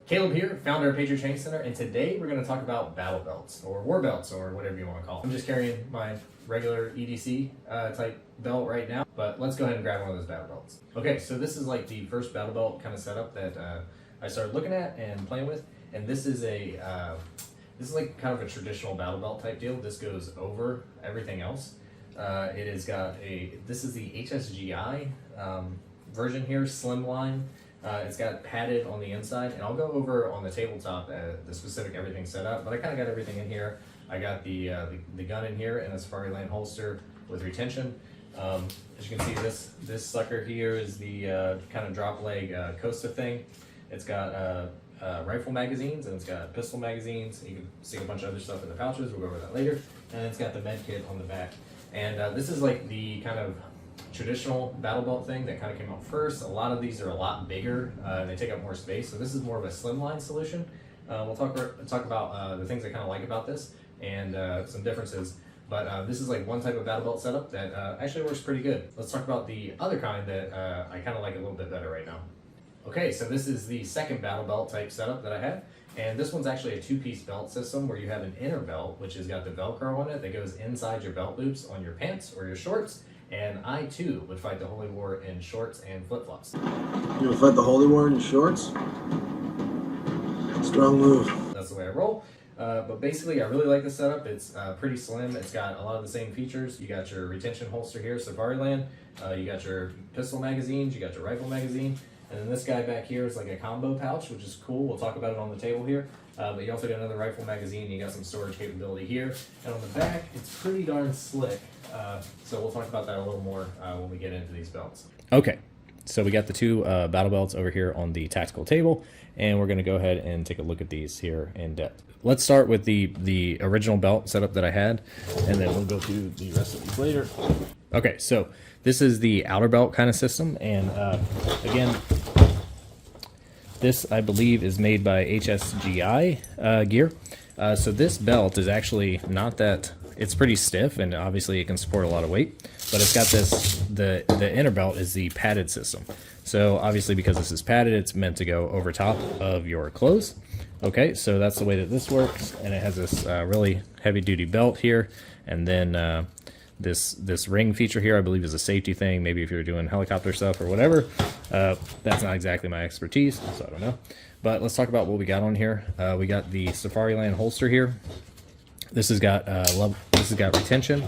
Caleb here, founder of Patriot Training Center, and today we're going to talk about battle belts, or war belts, or whatever you want to call them. I'm just carrying my regular EDC type belt right now, but let's go ahead and grab one of those battle belts. Okay, so this is like the first battle belt kind of setup that I started looking at and playing with, and this is like kind of a traditional battle belt type deal. This goes over everything else. This is the HSGI version here, slimline. It's got padded on the inside, and I'll go over on the tabletop the specific everything set up, but I kind of got everything in here. I got the gun in here and a Safariland holster with retention. As you can see, this sucker here is the kind of drop leg Costa thing. It's got rifle magazines, and it's got pistol magazines. You can see a bunch of other stuff in the pouches. We'll go over that later. And it's got the med kit on the back. And this is like the kind of traditional battle belt thing that kind of came out first. A lot of these are a lot bigger and they take up more space, so this is more of a slimline solution. We'll talk about the things I kind of like about this and some differences, but this is like one type of battle belt setup that actually works pretty good. Let's talk about the other kind that I kind of like a little bit better right now. Okay, so this is the second battle belt type setup that I have, and this one's actually a two-piece belt system where you have an inner belt, which has got the Velcro on it that goes inside your belt loops on your pants or your shorts. And I too would fight the Holy War in shorts and flip-flops. You would fight the Holy War in shorts? Strong move. That's the way I roll. But basically, I really like the setup. It's pretty slim. It's got a lot of the same features. You got your retention holster here, Safariland. You got your pistol magazines. You got your rifle magazine. And then this guy back here is like a combo pouch, which is cool. We'll talk about it on the table here. But you also got another rifle magazine. You got some storage capability here. And on the back, it's pretty darn slick. So we'll talk about that a little more when we get into these belts. Okay, so we got the two battle belts over here on the tactical table, and we're going to go ahead and take a look at these here in depth. Let's start with the original belt setup that I had, and then we'll go through the rest of these later. Okay, so this is the outer belt kind of system, and again, this I believe is made by HSGI gear. So this belt is actually not that. It's pretty stiff, and obviously it can support a lot of weight, but it's got this, the inner belt is the padded system. So obviously because this is padded, it's meant to go over top of your clothes. Okay, so that's the way that this works, and it has this really heavy duty belt here, and then this ring feature here I believe is a safety thing, maybe if you're doing helicopter stuff or whatever. That's not exactly my expertise, so I don't know. But let's talk about what we got on here. We got the Safariland holster here. This has got retention,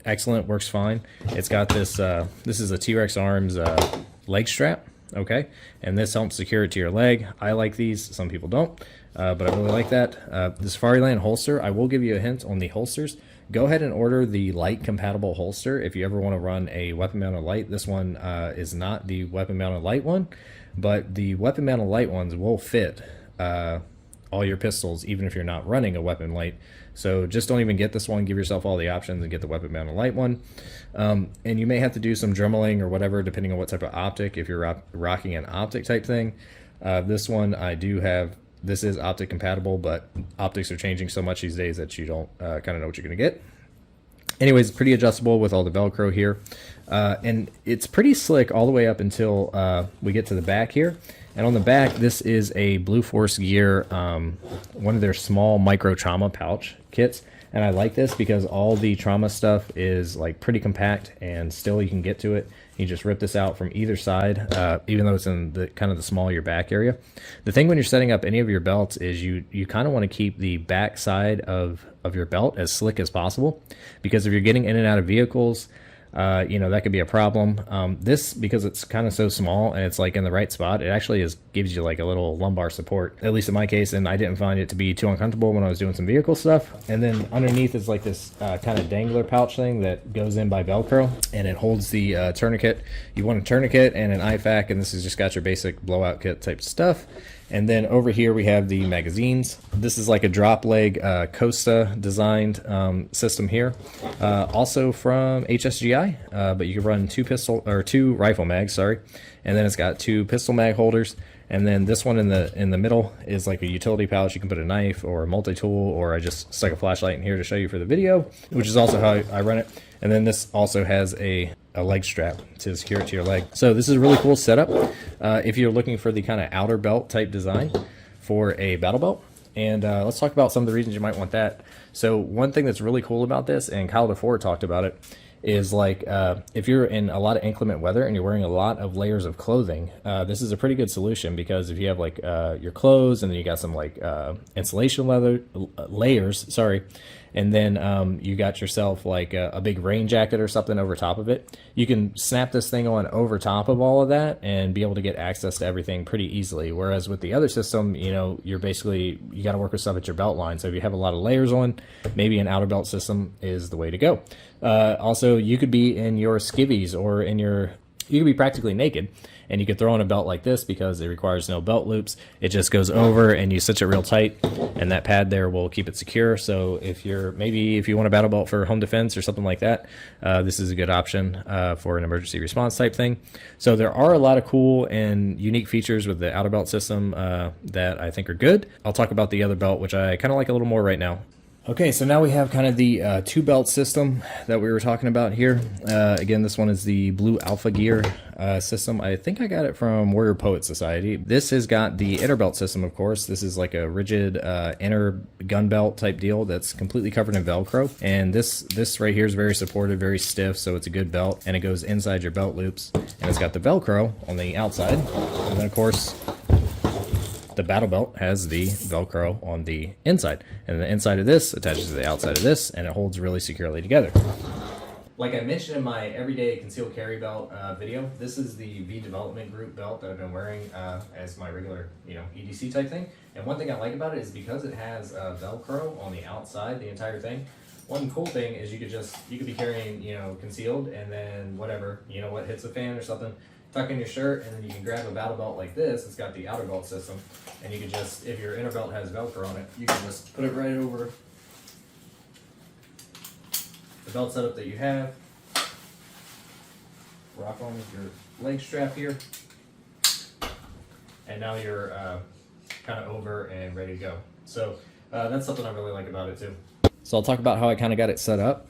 excellent, works fine. It's got this. This is a Trex Arms leg strap, okay, and this helps secure it to your leg. I like these. Some people don't, but I really like that. The Safariland holster. I will give you a hint on the holsters. Go ahead and order the light compatible holster if you ever want to run a weapon mounted light. This one is not the weapon mounted light one, but the weapon mounted light ones will fit all your pistols, even if you're not running a weapon light. So just don't even get this one. Give yourself all the options and get the weapon mounted light one. And you may have to do some dremeling or whatever, depending on what type of optic, if you're rocking an optic type thing. This one I do have. This is optic compatible, but optics are changing so much these days that you don't kind of know what you're going to get. Anyways, pretty adjustable with all the Velcro here. And it's pretty slick all the way up until we get to the back here. And on the back, this is a Blue Force Gear, one of their small micro trauma pouch kits. And I like this because all the trauma stuff is like pretty compact, and still you can get to it. You just rip this out from either side, even though it's in the kind of the small of your back area. The thing when you're setting up any of your belts is you kind of want to keep the back side of your belt as slick as possible, because if you're getting in and out of vehicles, you know, that could be a problem. This, because it's kind of so small and it's like in the right spot, it actually gives you like a little lumbar support, at least in my case, and I didn't find it to be too uncomfortable when I was doing some vehicle stuff. And then underneath is like this kind of dangler pouch thing that goes in by Velcro, and it holds the tourniquet. You want a tourniquet and an IFAK, and this has just got your basic blowout kit type stuff. And then over here we have the magazines. This is like a drop leg Costa designed system here, also from HSGI, but you can run two rifle mags, sorry. And then it's got two pistol mag holders. And then this one in the middle is like a utility pouch. You can put a knife or a multi-tool, or I just stuck a flashlight in here to show you for the video, which is also how I run it. And then this also has a leg strap to secure it to your leg. So this is a really cool setup if you're looking for the kind of outer belt type design for a battle belt. And let's talk about some of the reasons you might want that. So one thing that's really cool about this, and Kyle DeFore talked about it, is like if you're in a lot of inclement weather and you're wearing a lot of layers of clothing, this is a pretty good solution, because if you have like your clothes and then you got some like insulation layers, and then you got yourself like a big rain jacket or something over top of it, you can snap this thing on over top of all of that and be able to get access to everything pretty easily. Whereas with the other system, you know, you got to work with stuff at your belt line. So if you have a lot of layers on, maybe an outer belt system is the way to go. Also, you could be in your skivvies or you could be practically naked, and you could throw on a belt like this because it requires no belt loops. It just goes over and you cinch it real tight, and that pad there will keep it secure. So if you want a battle belt for home defense or something like that, this is a good option for an emergency response type thing. So there are a lot of cool and unique features with the outer belt system that I think are good. I'll talk about the other belt, which I kind of like a little more right now. Okay, so now we have kind of the two belt system that we were talking about here. Again, this one is the blue Alpha Gear system. I think I got it from Warrior Poet Society. This has got the inner belt system, of course. This is like a rigid inner gun belt type deal that's completely covered in Velcro. And this right here is very supportive, very stiff, so it's a good belt. And it goes inside your belt loops. And it's got the Velcro on the outside. And then, of course, the battle belt has the Velcro on the inside, and the inside of this attaches to the outside of this, and it holds really securely together. Like I mentioned in my everyday concealed carry belt video, this is the V Development Group belt that I've been wearing as my regular, EDC type thing. And one thing I like about it is because it has Velcro on the outside, the entire thing. One cool thing is you could be carrying, concealed, and then whatever, what hits the fan or something, tuck in your shirt, and then you can grab a battle belt like this. It's got the outer belt system, and you can just, if your inner belt has Velcro on it, you can just put it right over the belt setup that you have. Rock on with your leg strap here, and now you're kind of over and ready to go. So that's something I really like about it too. So I'll talk about how I kind of got it set up.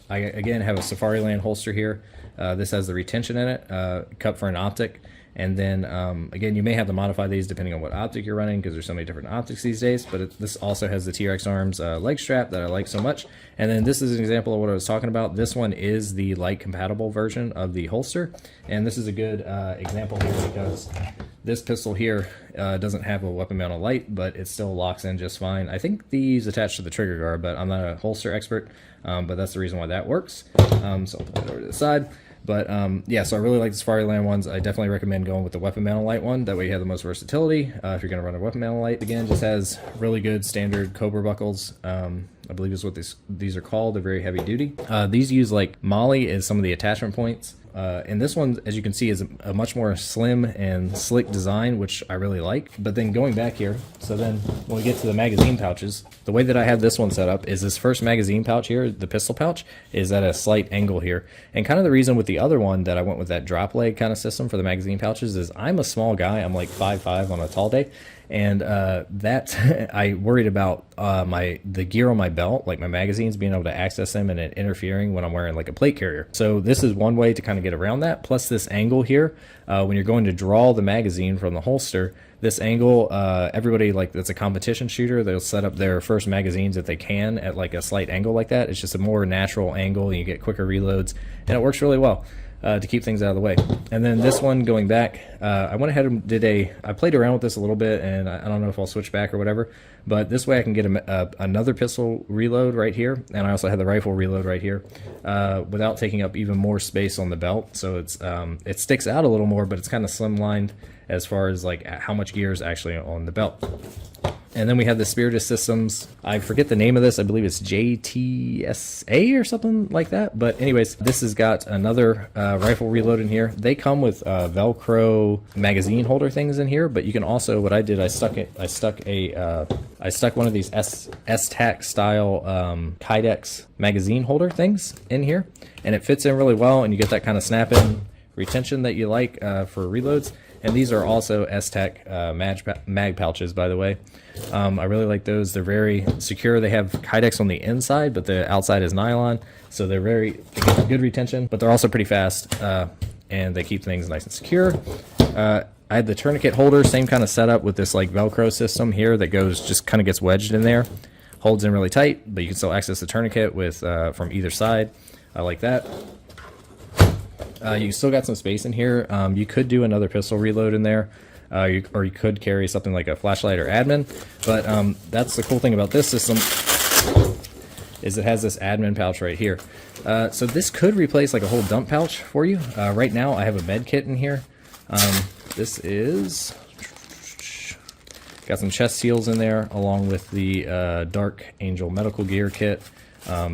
I again have a Safariland holster here. This has the retention in it, cut for an optic. And then, again, you may have to modify these depending on what optic you're running, because there's so many different optics these days. But this also has the Trex Arms leg strap that I like so much. And then this is an example of what I was talking about. This one is the light compatible version of the holster. And this is a good example here, because this pistol here doesn't have a weapon mounted light, but it still locks in just fine. I think these attach to the trigger guard, but I'm not a holster expert. But that's the reason why that works. So I'll put that over to the side. But yeah, so I really like the Safariland ones. I definitely recommend going with the weapon mounted light one. That way you have the most versatility if you're going to run a weapon mounted light. Again, just has really good standard Cobra buckles. I believe is what these are called. They're very heavy duty. These use like MOLLE as some of the attachment points. And this one, as you can see, is a much more slim and slick design, which I really like. But then going back here, so then when we get to the magazine pouches, the way that I have this one set up is this first magazine pouch here, the pistol pouch, is at a slight angle here. And kind of the reason with the other one that I went with that drop leg kind of system for the magazine pouches is I'm a small guy. I'm like 5'5" on a tall day. And that I worried about the gear on my belt, like my magazines, being able to access them and it interfering when I'm wearing like a plate carrier. So this is one way to kind of get around that. Plus this angle here, when you're going to draw the magazine from the holster, this angle, everybody that's a competition shooter, they'll set up their first magazines if they can at like a slight angle like that. It's just a more natural angle, and you get quicker reloads, and it works really well. To keep things out of the way. And then this one, going back, I went ahead and I played around with this a little bit, and I don't know if I'll switch back or whatever, but this way I can get another pistol reload right here, and I also have the rifle reload right here, without taking up even more space on the belt. So it sticks out a little more, but it's kind of slimlined as far as like how much gear is actually on the belt. And then we have the Spiritus Systems. I forget the name of this. I believe it's JTSA or something like that. But anyways, this has got another rifle reload in here. They come with Velcro magazine holder things in here. But you can also, what I did, I stuck one of these Esstac style Kydex magazine holder things in here, and it fits in really well. And you get that kind of snap-in retention that you like for reloads. And these are also Esstac mag pouches, by the way. I really like those. They're very secure. They have Kydex on the inside, but the outside is nylon, so they're very good retention, but they're also pretty fast, and they keep things nice and secure. I had the tourniquet holder, same kind of setup with this like Velcro system here that goes, just kind of gets wedged in there, holds in really tight, but you can still access the tourniquet with from either side. I like that. You still got some space in here. You could do another pistol reload in there, or you could carry something like a flashlight or admin. But that's the cool thing about this system, is it has this admin pouch right here. So this could replace like a whole dump pouch for you. Right now I have a med kit in here. This is got some chest seals in there, along with the Dark Angel medical gear kit,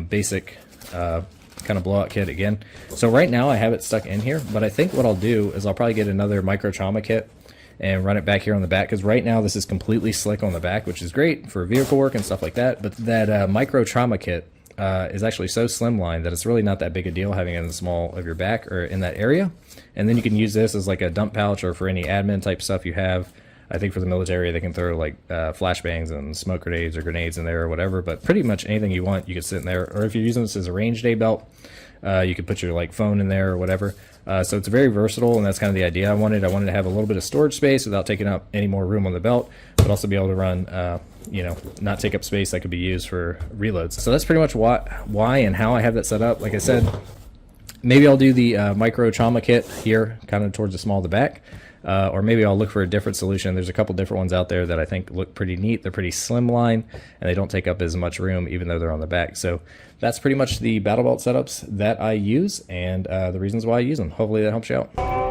basic kind of blowout kit again. So right now I have it stuck in here, but I think what I'll do is I'll probably get another micro trauma kit and run it back here on the back, because right now this is completely slick on the back, which is great for vehicle work and stuff like that. But that micro trauma kit is actually so slimline that it's really not that big a deal having it in the small of your back or in that area. And then you can use this as like a dump pouch, or for any admin type stuff you have. I think for the military, they can throw like flashbangs and smoke grenades or grenades in there or whatever, but pretty much anything you want, you can sit in there. Or if you're using this as a range day belt, you could put your like phone in there or whatever. So it's very versatile, and that's kind of the idea I wanted. I wanted to have a little bit of storage space without taking up any more room on the belt, but also be able to run, you know, not take up space that could be used for reloads. So that's pretty much why and how I have that set up. Like I said, maybe I'll do the micro trauma kit here, kind of towards the small of the back. Or maybe I'll look for a different solution. There's a couple different ones out there that I think look pretty neat. They're pretty slimline, and they don't take up as much room, even though they're on the back. So that's pretty much the battle belt setups that I use, and the reasons why I use them. Hopefully that helps you out.